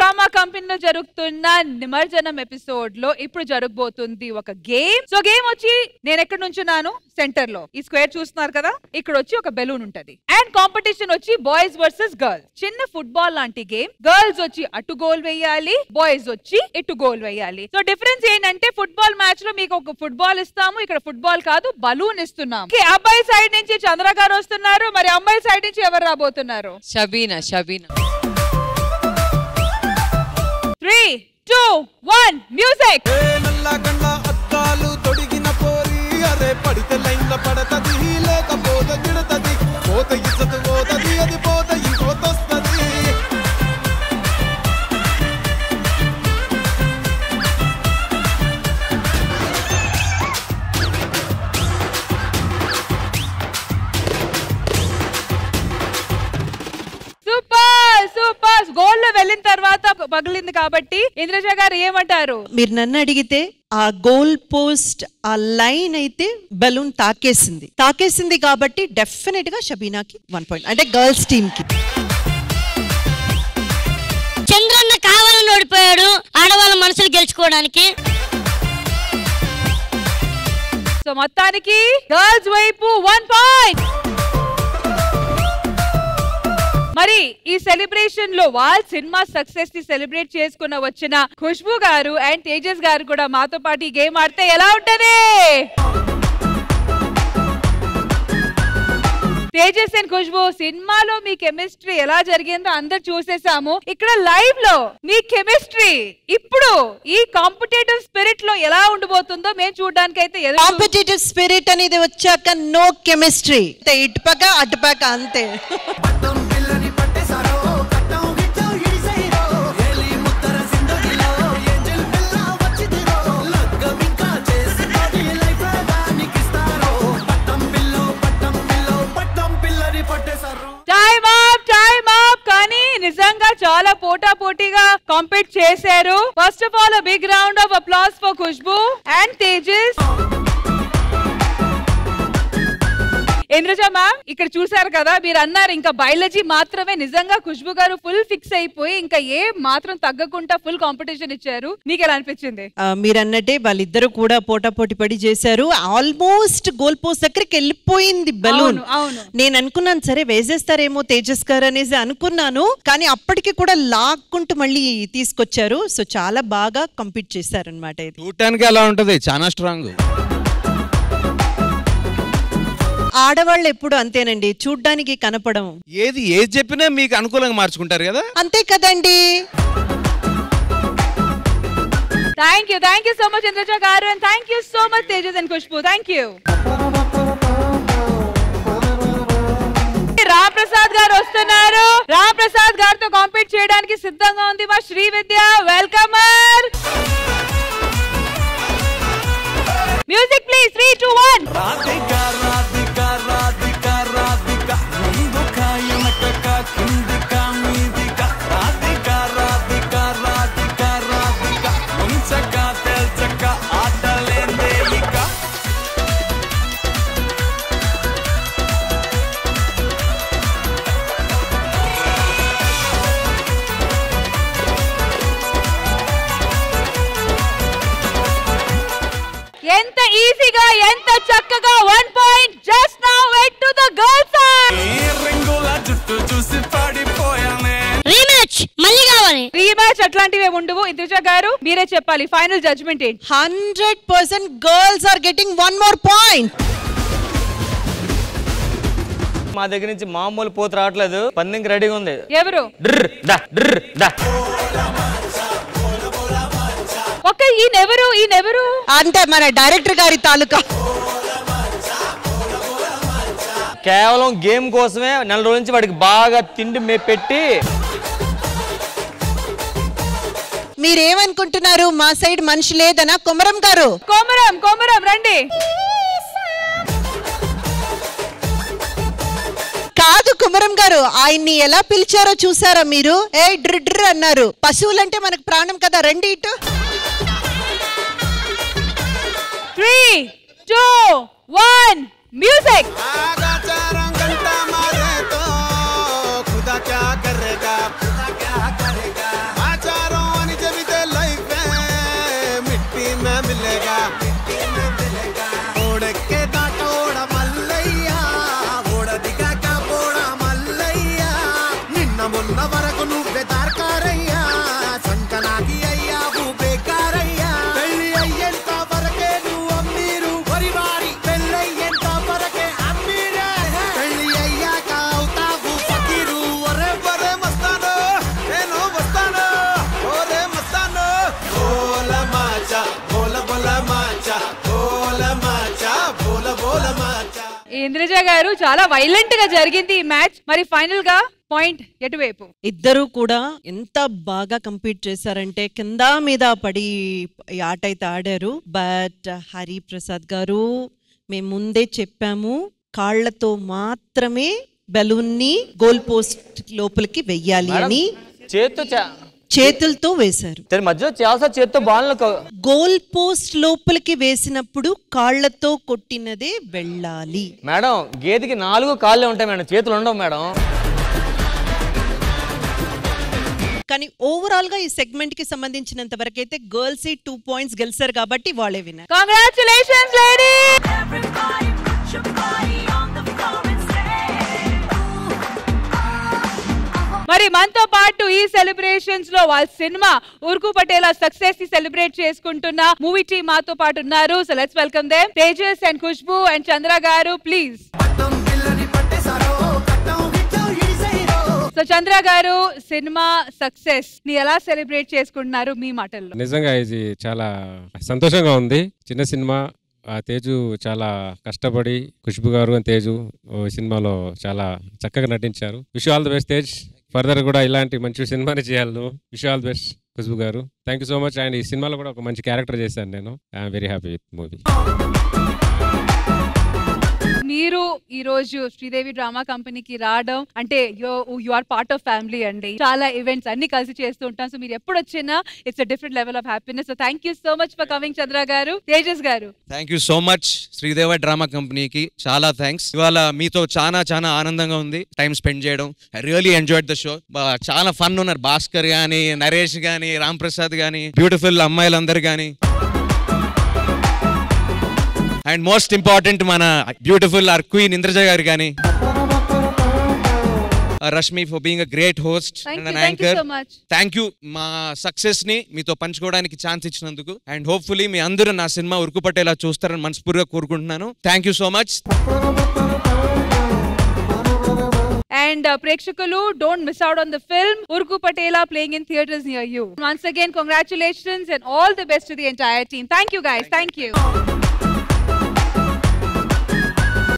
Drama కంపెనీలో జరుగుతున్న నిమజ్జనం ఎపిసోడ్ లో ఇప్పుడు జరగబోతుంది ఒక గేమ్. సో గేమ్ వచ్చి నేను ఎక్కడ నుంచున్నాను సెంటర్ లో, ఈ స్క్వేర్ చూస్తున్నారు కదా, ఇక్కడ వచ్చి ఒక బెలూన్ ఉంటది అండ్ కాంపిటీషన్ వచ్చి బాయ్స్ వర్సెస్ గర్ల్స్. చిన్న ఫుట్బాల్ లాంటి గేమ్. గర్ల్స్ వచ్చి అటు గోల్ వేయాలి, బాయ్స్ వచ్చి ఇటు గోల్ వేయాలి. సో డిఫరెన్స్ ఏంటంటే ఫుట్బాల్ మ్యాచ్ లో మీకు ఒక ఫుట్బాల్ ఇస్తాము, ఇక్కడ ఫుట్బాల్ కాదు బలూన్ ఇస్తున్నాం. అబ్బాయి సైడ్ నుంచి చంద్ర గారు వస్తున్నారు, మరి అమ్మాయి సైడ్ నుంచి ఎవరు రాబోతున్నారు? షబీనా. 3, 2, 1 మ్యూజిక్. నల్ల గండ్ల అద్దాలు తొడిగిన పోరి అరే పడితే లైన్ల పడతది లేకపోతే తిడతది పోత ఇచ్చదు పోతది అది పోత ఇంకోతొస్తది. సూపర్ గోల్ లో వెళ్ళిన తర్వాత పగిలింది కాబట్టి ఇంద్రజ గారు ఏమంటారు? మీరు నన్ను అడిగితే ఆ గోల్ పోస్ట్ ఆ లైన్ అయితే బలూన్ తాకేసింది కాబట్టి డెఫినెట్ గా షబీనాకి 1 పాయింట్, అంటే గర్ల్స్ టీమ్ కి. చంద్రన్న కావాలని ఓడిపోయాడు ఆడవాళ్ళ మనసులు గెలుచుకోవడానికి. సో మొత్తానికి గర్ల్స్ వైపు 1 పాయింట్. మరి ఈ సెలబ్రేషన్ లో వాళ్ళ సినిమా సక్సెస్ ని సెలబ్రేట్ చేసుకున్న వచ్చిన ఖుష్బూ గారు అండ్ తేజస్ గారు కూడా మాతో పాటు ఈ గేమ్ ఆడితే ఎలా ఉంటది? తేజస్ అండ్ ఖుష్బూ, సినిమాలో మీ కెమిస్ట్రీ ఎలా జరిగిందో అందరు చూసేసాము. ఇక్కడ లైవ్ లో మీ కెమిస్ట్రీ ఇప్పుడు ఈ కాంపిటేటివ్ స్పిరిట్ లో ఎలా ఉండబోతుందో మేము చూడడానికి అయితే. కాంపిటేటివ్ స్పిరిట్ అనేది వచ్చాక నో కెమిస్ట్రీ, ఇటుపక్క అటుపక్క అంతే. Time up. కానీ నిజంగా చాలా పోటాపోటీగా కాంపీట్ చేశారు. First of all big round of applause for Khushboo and Tejas. Indraja ma'am, ఇక్కడ చూసారు కదా, మీరు అన్నారు ఇంకా బయాలజీ మాత్రమే. నిజంగా ఖుష్బూ గారు ఫుల్ ఫిక్స్ అయిపోయి ఇంకా ఏ మాత్రం తగ్గకుండా ఫుల్ కాంపిటీషన్ ఇచ్చారు. మీకు ఎలా అనిపించింది? మీరు అన్నట్టే వాళ్ళిద్దరు కూడా పోటాపోటీ పడి చేశారు. ఆల్మోస్ట్ గోల్ పోస్ట్ దగ్గరికి వెళ్ళిపోయింది బలూన్. నేను అనుకున్నాను సరే వేసేస్తారేమో తేజస్ గారు అనేసి అనుకున్నాను, కానీ అప్పటికి కూడా లాక్కుంటూ మళ్ళీ తీసుకొచ్చారు. సో చాలా బాగా కంపీట్ చేశారు అనమాట. ఇది చూడటానికి ఎలా ఉంటది, చాలా స్ట్రాంగ్. ఆడవాళ్ళు ఎప్పుడు అంతేనండి, చూడ్డానికి కనపడం. ఏది చెప్పినా మీకు అనుకూలంగా మార్చుకుంటారు కదా, అంతే కదండి. Thank you so much Indraja గారు, and thank you so much Tejas and Khushbu. Thank you. Ram Prasad గారు వస్తున్నారు. రామ్ ప్రసాద్ గారితో కాంపీట్ చేయడానికి సిద్ధంగా ఉంది మా శ్రీ విద్య. వెల్కమర్. Music please. 3, 2, 1. ఎంత ఈజీగా ఎంత చక్కగా 1 point. Just now weight to the girls side. Rematch మళ్ళీ కావాలి. రీమ్యాచ్ అట్లాంటివే ఉండవు. ఇంద్రజ గారు మీరే చెప్పాలి, ఫైనల్ జడ్జ్మెంట్ ఏంటి? 100% girls are getting 1 more point. మా దగ్గర నుంచి మామూలు పోతు రావట్లేదు, పందెంకి రెడీగా ఉంది. ఎవరు? ఒక ఈయనెవరు అంటే మన డైరెక్టర్ గారి తాలూకా. కేవలం గేమ్ కోసమే నెల రోజుల నుంచి వాడికి బాగా తిండి పెట్టి. మీరేమనుకుంటున్నారు, మా సైడ్ మనిషి లేదనా? కొమరం గారు, కొమరం రండి. కాదు కుమరం గారు, ఆయన్ని ఎలా పిలిచారో చూసారా మీరు? ఏ డ్రిడ్ర్ అన్నారు. పశువులంటే మనకు ప్రాణం కదా, రండి ఇటు. 3, 2, 1 మ్యూజిక్. खुदा क्या करेगा ఇంద్రజ గారు చాలా వైలెంట్ గా జరిగింది ఈ మ్యాచ్. మరి ఫైనల్ గా పాయింట్ ఎటువైపు? ఇద్దరు కూడా ఎంత బాగా కంపీట్ చేశారంటే కింద మీద పడి ఈ ఆట అయితే ఆడారు. బట్ హరిప్రసాద్ గారు మేము ముందే చెప్పాము, కాళ్లతో మాత్రమే బెలూన్ ని గోల్ పోస్ట్ లోపలికి వెయ్యాలి అని. చేతులతో వేశారు. మధ్యలో చాలా చేతితో బాల్ గోల్ పోస్ట్ లోపలికి వేసినప్పుడు కాళ్లతో కొట్టినదే వెళ్ళాలి. మేడం గేదెకి 4 కాళ్ళే ఉంటాయి మేడం, చేతులు ఉండవు మేడం. కానీ ఓవరాల్ గా ఈ సెగ్మెంట్ కి సంబంధించినంత వరకు అయితే గర్ల్స్ 2 పాయింట్స్ గెలిచారు కాబట్టి వాళ్ళే విన్నారు. Congratulations lady. మరి మనతో పాటు ఈ సెలబ్రేషన్స్ లో వాళ్ళ సినిమా ఉరుకు పటేలా సక్సెస్ ని సెలబ్రేట్ చేసుకుంటున్న మూవీ టీమ్ మాతో పాటు ఉన్నారు. So let's welcome them. Tejas and Khushbu and Chandra గారు ప్లీజ్. సో చంద్ర గారు, సినిమా సక్సెస్ ని ఎలా సెలబ్రేట్ చేసుకుంటున్నారు మీ మాటల్లో? నిజంగా ఇది చాలా సంతోషంగా ఉంది. చిన్న సినిమా, తేజు చాలా కష్టపడి, ఖుష్బు గారు అండ్ తేజు సినిమాలో చాలా చక్కగా నటించారు. Wish all the best Tej, further కూడా ఇలాంటి మంచి సినిమాని చేయాలి. Wish all the best Khushbu గారు. Thank you so much. And ఈ సినిమాలో కూడా ఒక మంచి క్యారెక్టర్ చేశాను నేను. I'm very happy with movie. మీరు ఈ రోజు శ్రీదేవి డ్రామా కంపెనీకి రావడం అంటే you are part of family అండి. చాలా ఈవెంట్స్ అన్ని కలిసి చేస్తూ ఉంటాం. సో మీరు ఎప్పుడు వచ్చినా it's a different level of happiness. So thank you so much for coming Chandra గారు. తేజస్ గారు, thank you so much Sridevi drama కంపెనీకి చాలా థ్యాంక్స్. ఇవాళ మీతో చాలా ఆనందంగా ఉంది టైం స్పెండ్ చేయడం. I really enjoyed the show. చాలా ఫన్ ఉన్నారు. భాస్కర్ గానీ, నరేష్ గానీ, రామ్ ప్రసాద్ గానీ, బ్యూటిఫుల్ అమ్మాయిలందరూ గానీ, అండ్ మోస్ట్ ఇంపార్టెంట్ మన బ్యూటిఫుల్ ఆర్ క్వీన్ ఇంద్రజ గారు గానీ, Rashmi for being a great host and an anchor. Thank you మా సక్సెస్ ని మీతో పంచుకోవడానికి ఛాన్స్ ఇచ్చినందుకు. అండ్ హోప్ఫుల్లీ మీ అందరూ నా సినిమా ఉరుకు పట్టేలా చూస్తారని మనస్ఫూర్తిగా కోరుకుంటున్నాను. Thank you so much. And ప్రేక్షకులు, don't miss out on the film Urku Patela playing in theaters near you. Once again, congratulations and all the best to the entire team. Thank you guys. Thank you.